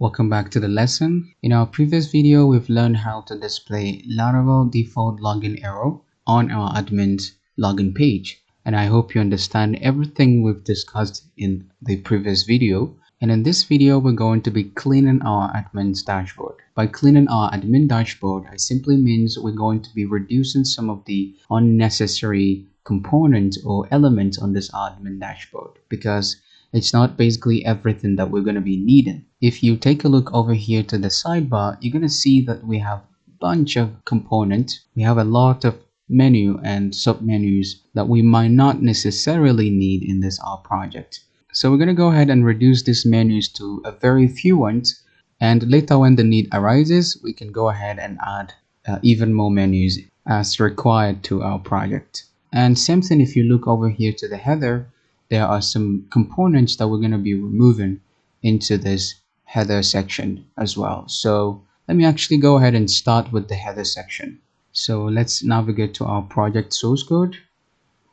Welcome back to the lesson. In our previous video, we've learned how to display Laravel default login arrow on our admin's login page. And I hope you understand everything we've discussed in the previous video. And in this video, we're going to be cleaning our admin's dashboard. By cleaning our admin dashboard, it simply means we're going to be reducing some of the unnecessary components or elements on this admin dashboard, because it's not basically everything that we're going to be needing. If you take a look over here to the sidebar, you're going to see that we have a bunch of components. We have a lot of menu and submenus that we might not necessarily need in this R project. So we're going to go ahead and reduce these menus to a very few ones, and later when the need arises, we can go ahead and add even more menus as required to our project. And same thing if you look over here to the header, there are some components that we're going to be removing into this header section as well. So let me actually go ahead and start with the header section. So let's navigate to our project source code.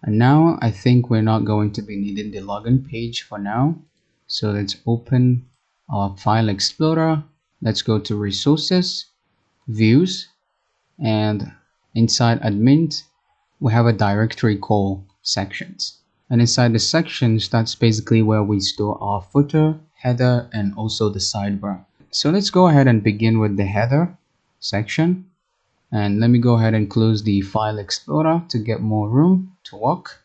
And now I think we're not going to be needing the login page for now. So let's open our file explorer. Let's go to resources, views, and inside admin, we have a directory called sections. And inside the sections, that's basically where we store our footer, header, and also the sidebar. So let's go ahead and begin with the header section. And let me go ahead and close the file explorer to get more room to work.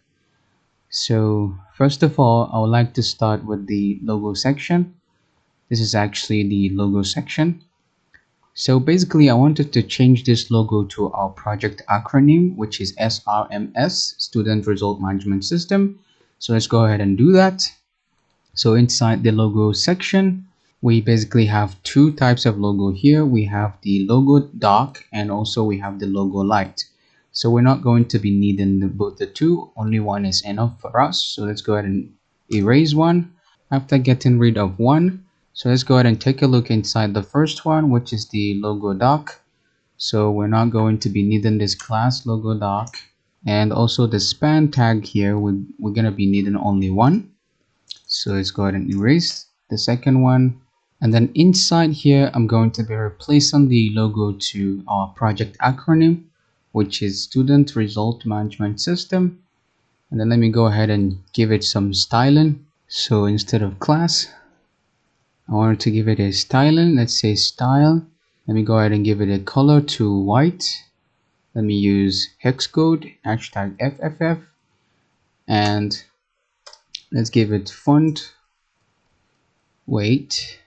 So first of all, I would like to start with the logo section. This is actually the logo section. So basically, I wanted to change this logo to our project acronym, which is SRMS, Student Result Management System. So let's go ahead and do that. So inside the logo section, we basically have two types of logo here. We have the logo dark and also we have the logo light. So we're not going to be needing both the two. Only one is enough for us. So let's go ahead and erase one after getting rid of one. So let's go ahead and take a look inside the first one, which is the logo doc. So we're not going to be needing this class logo doc, and also the span tag here, we're going to be needing only one. So let's go ahead and erase the second one. And then inside here, I'm going to be replacing the logo to our project acronym, which is Student Result Management System. And then let me go ahead and give it some styling. So instead of class, I wanted to give it a styling. Let's say style. Let me go ahead and give it a color to white. Let me use hex code hashtag FFF, and let's give it font weight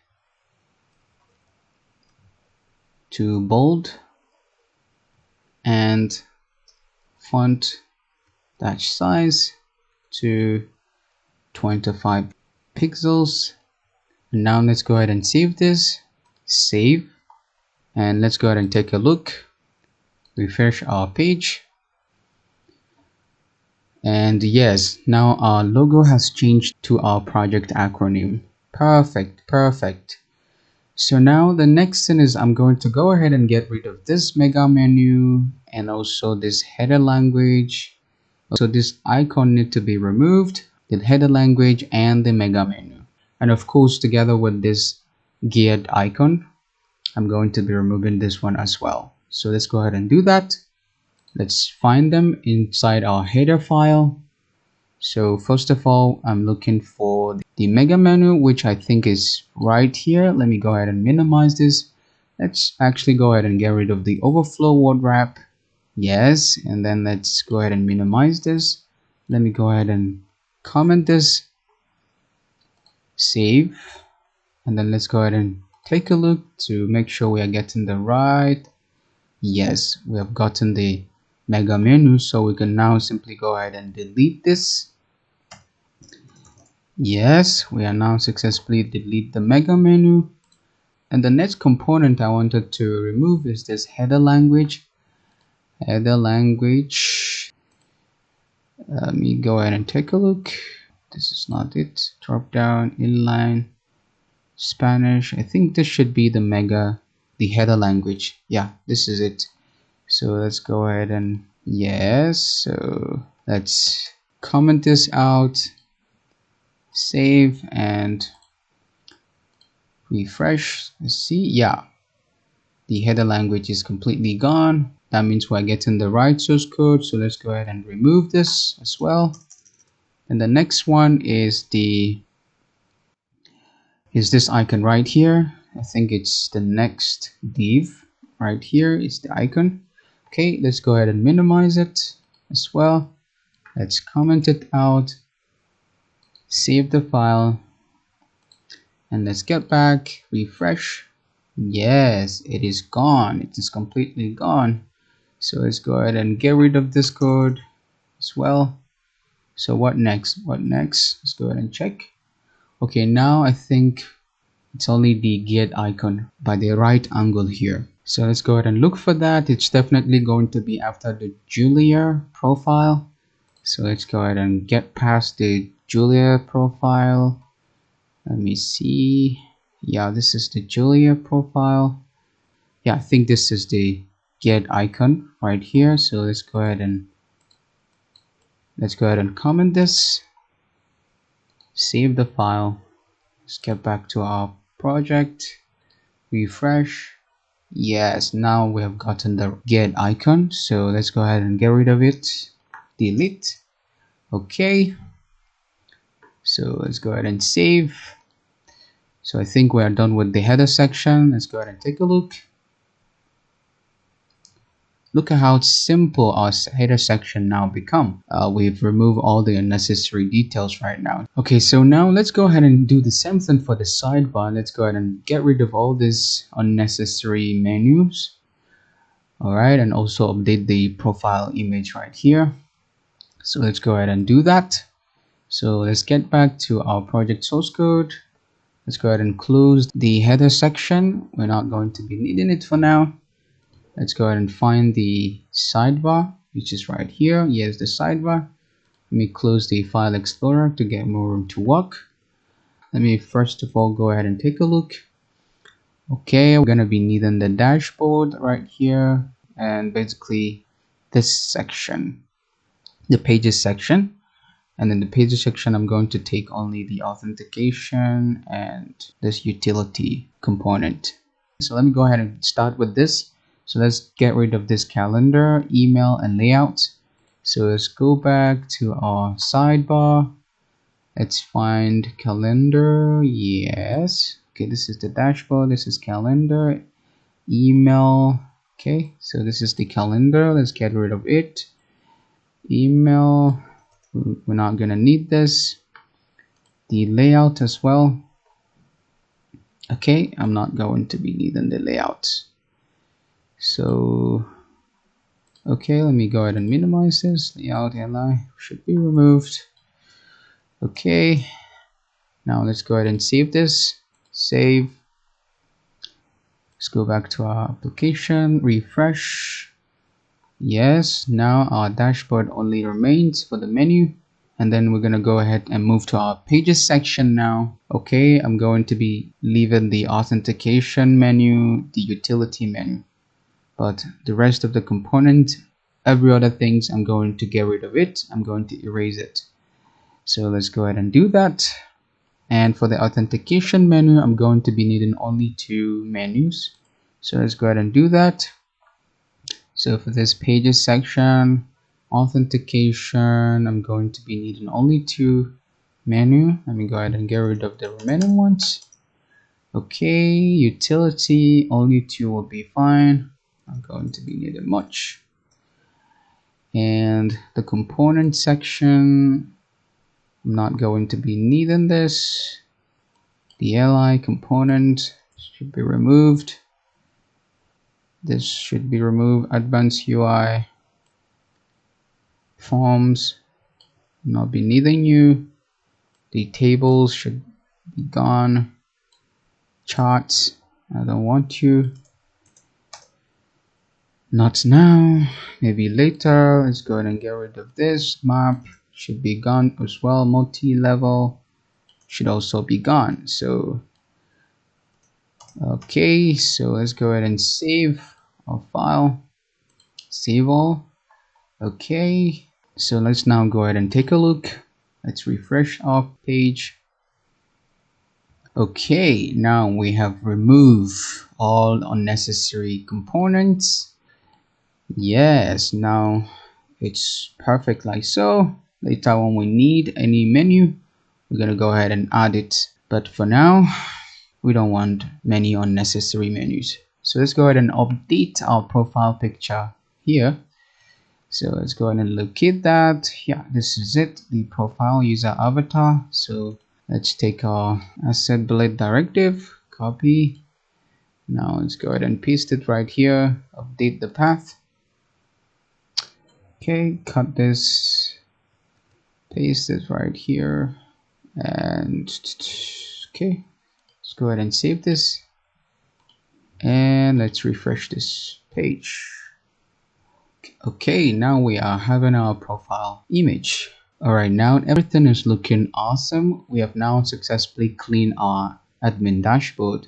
to bold and font dash size to 25 pixels. And now let's go ahead and save this. Save. And let's go ahead and take a look. Refresh our page. And yes, now our logo has changed to our project acronym. Perfect. So now the next thing is I'm going to go ahead and get rid of this mega menu and also this header language. So this icon need to be removed, the header language and the mega menu. And of course, together with this geared icon, I'm going to be removing this one as well. So let's go ahead and do that. Let's find them inside our header file. So first of all, I'm looking for the mega menu, which I think is right here. Let me go ahead and minimize this. Let's actually go ahead and get rid of the overflow word wrap. Yes, and then let's go ahead and minimize this. Let me go ahead and comment this. Save. And then let's go ahead and take a look to make sure we are getting the right. Yes, we have gotten the mega menu, so we can now simply go ahead and delete this. Yes, we are now successfully delete the mega menu. And the next component I wanted to remove is this header language. Header language. Let me go ahead and take a look. This is not it. Drop down, inline, Spanish. I think this should be the header language. Yeah, this is it. So let's go ahead and yes. So let's comment this out, save, and refresh. Let's see. Yeah, the header language is completely gone. That means we're getting the right source code. So let's go ahead and remove this as well. And the next one is this icon right here. I think it's the next div right here is the icon. Okay, let's go ahead and minimize it as well. Let's comment it out, save the file, and let's get back, refresh. Yes, it is gone. It is completely gone. So let's go ahead and get rid of this code as well. So what next? What next? Let's go ahead and check. Okay, now I think it's only the get icon by the right angle here. So let's go ahead and look for that. It's definitely going to be after the Julia profile. So let's go ahead and get past the Julia profile. Let me see. Yeah, this is the Julia profile. Yeah, I think this is the get icon right here. So let's go ahead and comment this, save the file. Let's get back to our project, refresh. Yes, now we have gotten the get icon. So let's go ahead and get rid of it, delete. Okay, so let's go ahead and save. So I think we are done with the header section. Let's go ahead and take a look. Look at how simple our header section now become. We've removed all the unnecessary details right now. Okay, so now let's go ahead and do the same thing for the sidebar. Let's go ahead and get rid of all these unnecessary menus. All right, and also update the profile image right here. So let's go ahead and do that. So let's get back to our project source code. Let's go ahead and close the header section. We're not going to be needing it for now. Let's go ahead and find the sidebar, which is right here. Here's the sidebar. Let me close the file explorer to get more room to work. Let me first of all go ahead and take a look. Okay, we're gonna be needing the dashboard right here, and basically this section, the pages section. And in the pages section, I'm going to take only the authentication and this utility component. So let me go ahead and start with this. So let's get rid of this calendar, email, and layout. So let's go back to our sidebar. Let's find calendar. Yes. Okay, this is the dashboard. This is calendar, email. Okay, so this is the calendar. Let's get rid of it. Email. We're not gonna need this. The layout as well. Okay, I'm not going to be needing the layout. So okay, let me go ahead and minimize this. Layout li should be removed. Okay, now let's go ahead and save this. Save. Let's go back to our application, refresh. Yes, now our dashboard only remains for the menu. And then we're gonna go ahead and move to our pages section now. Okay, I'm going to be leaving the authentication menu, the utility menu, but the rest of the component, every other things, I'm going to get rid of it. I'm going to erase it. So let's go ahead and do that. And for the authentication menu, I'm going to be needing only 2 menus. So let's go ahead and do that. So for this pages section, authentication, I'm going to be needing only 2 menu. Let me go ahead and get rid of the remaining ones. Okay, utility, only 2 will be fine. I'm going to be needing much. And the component section, I'm not going to be needing this. The li component should be removed. This should be removed. Advanced UI, forms, not be needing you. The tables should be gone. Charts, I don't want you. Not now, maybe later. Let's go ahead and get rid of this. Map should be gone as well. Multi-level should also be gone. So okay, so let's go ahead and save our file. Save all. Okay, so let's now go ahead and take a look. Let's refresh our page. Okay, now we have removed all unnecessary components. Yes, now it's perfect like so. Later when we need any menu, we're gonna go ahead and add it. But for now, we don't want many unnecessary menus. So let's go ahead and update our profile picture here. So let's go ahead and locate that. Yeah, this is it, the profile user avatar. So let's take our asset bullet directive, copy. Now let's go ahead and paste it right here, update the path. Okay, cut this, paste it right here, and okay, let's go ahead and save this, and let's refresh this page. Okay, now we are having our profile image. Alright, now everything is looking awesome. We have now successfully cleaned our admin dashboard.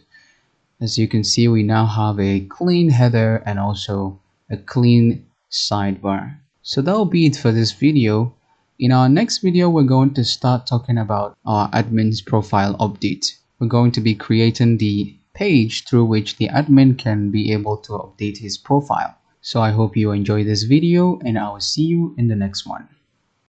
As you can see, we now have a clean header and also a clean sidebar. So that'll be it for this video. In our next video, we're going to start talking about our admin's profile update. We're going to be creating the page through which the admin can be able to update his profile. So I hope you enjoy this video, and I will see you in the next one.